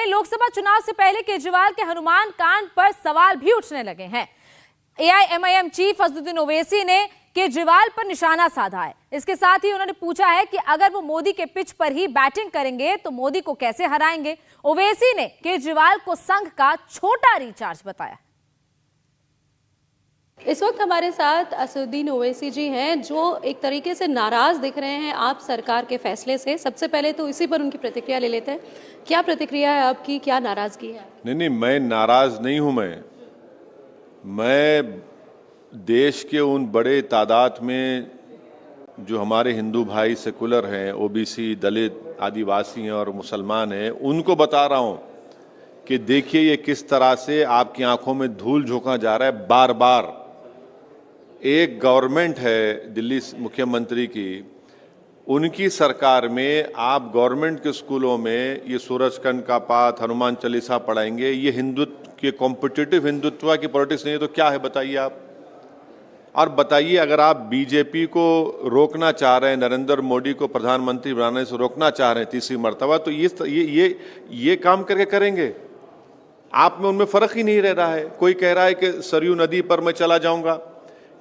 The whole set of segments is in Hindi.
वहीं लोकसभा चुनाव से पहले केजरीवाल के हनुमान कांड पर सवाल भी उठने लगे हैं। एआईएमआईएम चीफ असदुद्दीन ओवैसी ने केजरीवाल पर निशाना साधा है। इसके साथ ही उन्होंने पूछा है कि अगर वो मोदी के पिच पर ही बैटिंग करेंगे तो मोदी को कैसे हराएंगे। ओवैसी ने केजरीवाल को संघ का छोटा रिचार्ज बताया। इस वक्त हमारे साथ असदुद्दीन ओवैसी जी हैं, जो एक तरीके से नाराज दिख रहे हैं आप सरकार के फैसले से। सबसे पहले तो इसी पर उनकी प्रतिक्रिया ले लेते हैं। क्या प्रतिक्रिया है आपकी, क्या नाराजगी है? नहीं, मैं नाराज नहीं हूं। मैं देश के उन बड़े तादाद में जो हमारे हिंदू भाई सेकुलर हैं, ओबीसी, दलित, आदिवासी हैं और मुसलमान हैं, उनको बता रहा हूं कि देखिए ये किस तरह से आपकी आंखों में धूल झोंका जा रहा है। बार बार एक गवर्नमेंट है दिल्ली मुख्यमंत्री की, उनकी सरकार में आप गवर्नमेंट के स्कूलों में ये सूरजकंड का पाठ, हनुमान चालीसा पढ़ाएंगे। ये हिंदुत्व के कॉम्पिटिटिव हिंदुत्व की पॉलिटिक्स नहीं है तो क्या है बताइए आप। और बताइए, अगर आप बीजेपी को रोकना चाह रहे हैं, नरेंद्र मोदी को प्रधानमंत्री बनाने से रोकना चाह रहे हैं तीसरी मर्तबा, तो ये काम करके करेंगे। आप में उनमें फर्क ही नहीं रह रहा है। कोई कह रहा है कि सरयू नदी पर मैं चला जाऊंगा,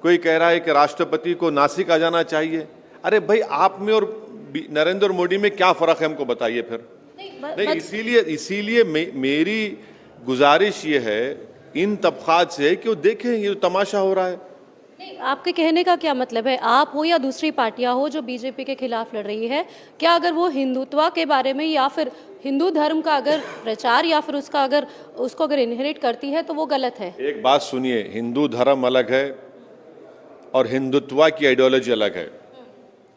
कोई कह रहा है कि राष्ट्रपति को नासिक आ जाना चाहिए। अरे भाई, आप में और नरेंद्र मोदी में क्या फर्क है, हमको बताइए फिर। नहीं, इसीलिए मेरी गुजारिश ये है इन तबकात से कि वो देखें ये तमाशा हो रहा है। नहीं, आपके कहने का क्या मतलब है? आप हो या दूसरी पार्टियां हो जो बीजेपी के खिलाफ लड़ रही है, क्या अगर वो हिंदुत्व के बारे में या फिर हिंदू धर्म का अगर प्रचार या फिर उसको अगर इनहेरिट करती है तो वो गलत है? एक बात सुनिए, हिंदू धर्म अलग है और हिंदुत्व की आइडियोलॉजी अलग है।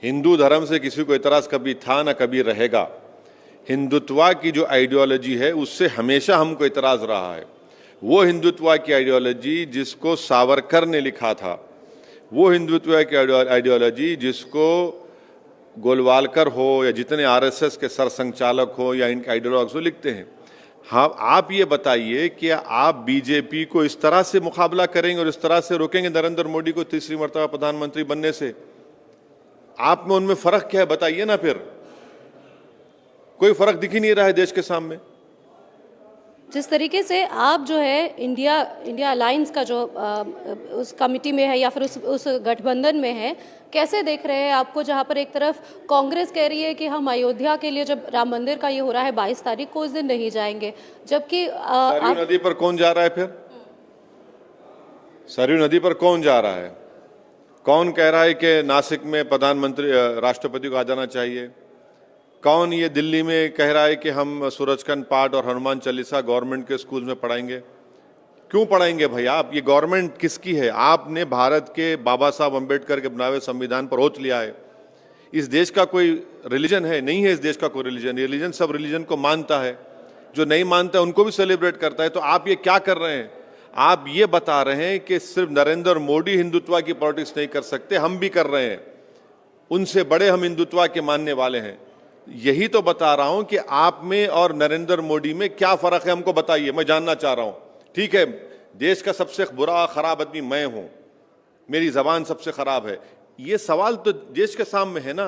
हिंदू धर्म से किसी को इतराज कभी था ना कभी रहेगा। हिंदुत्व की जो आइडियोलॉजी है उससे हमेशा हमको इतराज रहा है। वो हिंदुत्व की आइडियोलॉजी जिसको सावरकर ने लिखा था, वो हिंदुत्व की आइडियोलॉजी जिसको गोलवालकर हो या जितने आरएसएस के सरसंघचालक हो या इनके आइडियोलॉग्स हो लिखते हैं। हाँ, आप ये बताइए कि आप बीजेपी को इस तरह से मुकाबला करेंगे और इस तरह से रोकेंगे नरेंद्र मोदी को तीसरी मर्तबा प्रधानमंत्री बनने से? आप में उनमें फर्क क्या है बताइए ना। फिर कोई फर्क दिख ही नहीं रहा है देश के सामने। जिस तरीके से आप जो है इंडिया अलायंस का जो उस कमिटी में है या फिर उस गठबंधन में है, कैसे देख रहे हैं आपको, जहां पर एक तरफ कांग्रेस कह रही है कि हम अयोध्या के लिए जब राम मंदिर का ये हो रहा है 22 तारीख को, उस दिन नहीं जाएंगे, जबकि सरयू नदी पर कौन जा रहा है? फिर सरयू नदी पर कौन जा रहा है? कौन कह रहा है कि नासिक में प्रधानमंत्री राष्ट्रपति को आ जाना चाहिए? कौन ये दिल्ली में कह रहा है कि हम सूरजकंड पाठ और हनुमान चालीसा गवर्नमेंट के स्कूल में पढ़ाएंगे? क्यों पढ़ाएंगे भाई आप? ये गवर्नमेंट किसकी है? आपने भारत के बाबा साहब अंबेडकर के बनाए हुए संविधान पर ओथ लिया है। इस देश का कोई रिलीजन है? नहीं है इस देश का कोई रिलीजन। ये रिलीजन सब रिलीजन को मानता है, जो नहीं मानता है उनको भी सेलिब्रेट करता है। तो आप ये क्या कर रहे हैं? आप ये बता रहे हैं कि सिर्फ नरेंद्र मोदी हिंदुत्व की पॉलिटिक्स नहीं कर सकते, हम भी कर रहे हैं। उनसे बड़े हम हिंदुत्व के मानने वाले हैं। यही तो बता रहा हूं कि आप में और नरेंद्र मोदी में क्या फर्क है, हमको बताइए, मैं जानना चाह रहा हूं। ठीक है, देश का सबसे बुरा खराब आदमी मैं हूं, मेरी जबान सबसे खराब है, ये सवाल तो देश के सामने है ना।